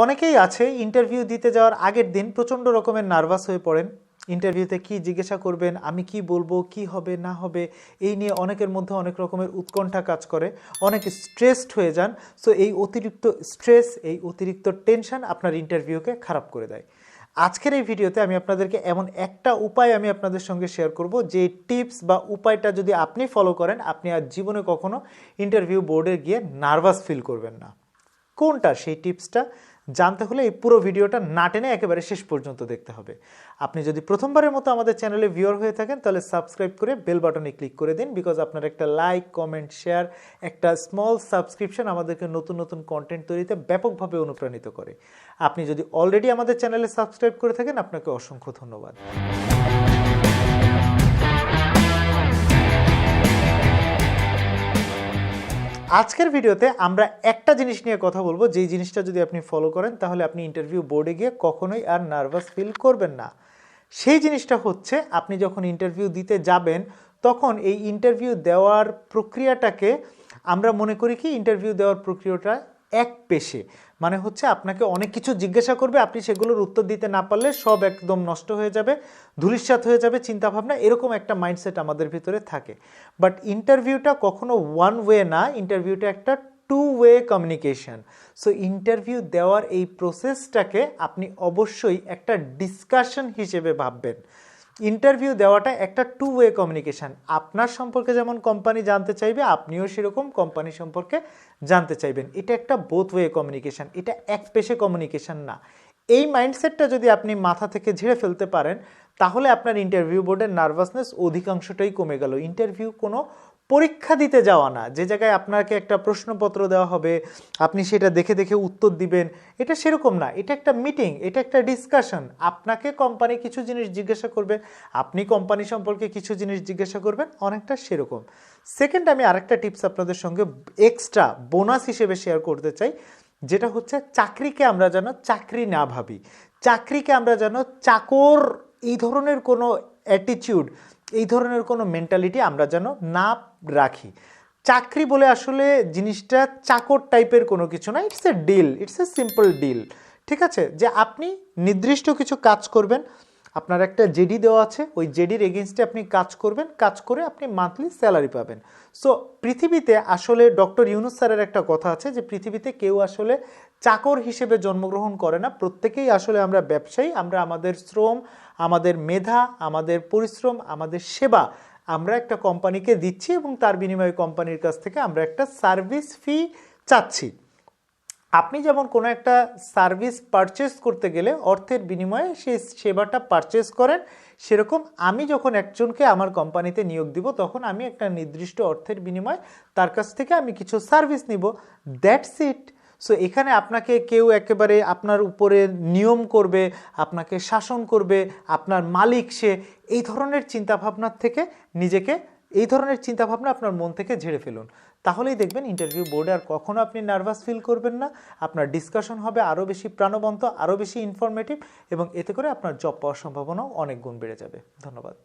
অনেকেই আছে ইন্টারভিউ দিতে যাওয়ার আগের দিন প্রচণ্ড রকমের নার্ভাস হয়ে পড়েন। ইন্টারভিউতে কি জিজ্ঞাসা করবেন, আমি কি বলবো, কি হবে না হবে, এই নিয়ে অনেকের মধ্যে অনেক রকমের উৎকণ্ঠা কাজ করে, অনেক স্ট্রেসড হয়ে যান। সো এই অতিরিক্ত স্ট্রেস, এই অতিরিক্ত টেনশন আপনার ইন্টারভিউকে খারাপ করে দেয়। আজকের এই ভিডিওতে আমি আপনাদেরকে এমন একটা উপায় আমি আপনাদের সঙ্গে শেয়ার করব, যে টিপস বা উপায়টা যদি আপনি ফলো করেন, আপনি আর জীবনে কখনো ইন্টারভিউ বোর্ডে গিয়ে নার্ভাস ফিল করবেন না। কোনটা সেই টিপসটা জানতে হলে এই পুরো ভিডিওটা না টেনে একেবারে শেষ পর্যন্ত দেখতে হবে। আপনি যদি প্রথমবারের মতো আমাদের চ্যানেলে ভিউয়ার হয়ে থাকেন, তাহলে সাবস্ক্রাইব করে বেল বাটনে ক্লিক করে দিন, বিকজ আপনার একটা লাইক, কমেন্ট, শেয়ার, একটা স্মল সাবস্ক্রিপশন আমাদেরকে নতুন নতুন কন্টেন্ট তৈরিতে ব্যাপকভাবে অনুপ্রাণিত করে। আপনি যদি অলরেডি আমাদের চ্যানেলে সাবস্ক্রাইব করে থাকেন, আপনাকে অসংখ্য ধন্যবাদ। আজকের ভিডিওতে আমরা একটা জিনিস নিয়ে কথা বলবো, যেই জিনিসটা যদি আপনি ফলো করেন, তাহলে আপনি ইন্টারভিউ বোর্ডে গিয়ে কখনোই আর নার্ভাস ফিল করবেন না। সেই জিনিসটা হচ্ছে, আপনি যখন ইন্টারভিউ দিতে যাবেন, তখন এই ইন্টারভিউ দেওয়ার প্রক্রিয়াটাকে আমরা মনে করি কি, ইন্টারভিউ দেওয়ার প্রক্রিয়াটা এক পেশে। মানে হচ্ছে, আপনাকে অনেক কিছু জিজ্ঞাসা করবে, আপনি সেগুলোর উত্তর দিতে না পারলে সব একদম নষ্ট হয়ে যাবে, ধূলিসাৎ হয়ে যাবে চিন্তাভাবনা, এরকম একটা মাইন্ডসেট আমাদের ভিতরে থাকে। বাট ইন্টারভিউটা কখনো ওয়ান ওয়ে না, ইন্টারভিউটা একটা two way communication. So interview দেওয়ার এই প্রসেসটাকে আপনি অবশ্যই একটা ডিসকাশন হিসেবে ভাববেন। ইন্টারভিউ দেওয়াটা একটা টু ওয়ে কমিউনিকেশান। আপনার সম্পর্কে যেমন কোম্পানি জানতে চাইবে, আপনিও সেরকম কোম্পানি সম্পর্কে জানতে চাইবেন। এটা একটা বোথ ওয়ে কমিউনিকেশান, এটা এক পেশে কমিউনিকেশান না। এই মাইন্ডসেটটা যদি আপনি মাথা থেকে ঝেড়ে ফেলতে পারেন, তাহলে আপনার ইন্টারভিউ বোর্ডের নার্ভাসনেস অধিকাংশটাই কমে গেল। ইন্টারভিউ কোনো পরীক্ষা দিতে যাওয়া না, যে জায়গায় আপনাকে একটা প্রশ্নপত্র দেওয়া হবে, আপনি সেটা দেখে দেখে উত্তর দিবেন, এটা সেরকম না। এটা একটা মিটিং, এটা একটা ডিসকাশন। আপনাকে কোম্পানি কিছু জিনিস জিজ্ঞাসা করবে, আপনি কোম্পানি সম্পর্কে কিছু জিনিস জিজ্ঞাসা করবেন, অনেকটা সেরকম। সেকেন্ড, আমি আরেকটা টিপস আপনাদের সঙ্গে এক্সট্রা বোনাস হিসেবে শেয়ার করতে চাই, যেটা হচ্ছে, চাকরিকে আমরা যেন চাকরি না ভাবি, চাকরিকে আমরা যেন চাকর, এই ধরনের কোনো অ্যাটিটিউড, এই ধরনের কোনো মেন্টালিটি আমরা যেন না রাখি। চাকরি বলে আসলে জিনিসটা চাকর টাইপের কোনো কিছু না। It's a deal, it's a simple deal. ঠিক আছে, যে আপনি নির্দিষ্ট কিছু কাজ করবেন, আপনার একটা জেডি দেওয়া আছে, ওই জেডির এগেনস্টে আপনি কাজ করবেন, কাজ করে আপনি মান্থলি স্যালারি পাবেন। সো পৃথিবীতে আসলে ডক্টর ইউনুস স্যারের একটা কথা আছে, যে পৃথিবীতে কেউ আসলে চাকর হিসেবে জন্মগ্রহণ করে না, প্রত্যেকেই আসলে আমরা ব্যবসায়ী। আমরা আমাদের শ্রম, আমাদের মেধা, আমাদের পরিশ্রম, আমাদের সেবা আমরা একটা কোম্পানিকে দিচ্ছি, এবং তার বিনিময়ে কোম্পানির কাছ থেকে আমরা একটা সার্ভিস ফি চাচ্ছি। আপনি যেমন কোনো একটা সার্ভিস পারচেস করতে গেলে অর্থের বিনিময়ে সেই সেবাটা পারচেস করেন, সেরকম আমি যখন একজনকে আমার কোম্পানিতে নিয়োগ দিব, তখন আমি একটা নির্দিষ্ট অর্থের বিনিময়ে তার কাছ থেকে আমি কিছু সার্ভিস নিব। That's it. সো এখানে আপনাকে কেউ একেবারে আপনার উপরে নিয়ম করবে, আপনাকে শাসন করবে, আপনার মালিক সে, এই ধরনের চিন্তাভাবনার থেকে নিজেকে, এই ধরনের চিন্তাভাবনা আপনার মন থেকে ঝেড়ে ফেলুন। তাহলেই দেখবেন ইন্টারভিউ বোর্ডে আর কখনো আপনি নার্ভাস ফিল করবেন না। আপনার ডিসকাশন হবে আরও বেশি প্রাণবন্ত, আরও বেশি ইনফরমেটিভ, এবং এতে করে আপনার জব পাওয়ার সম্ভাবনাও অনেক গুণ বেড়ে যাবে। ধন্যবাদ।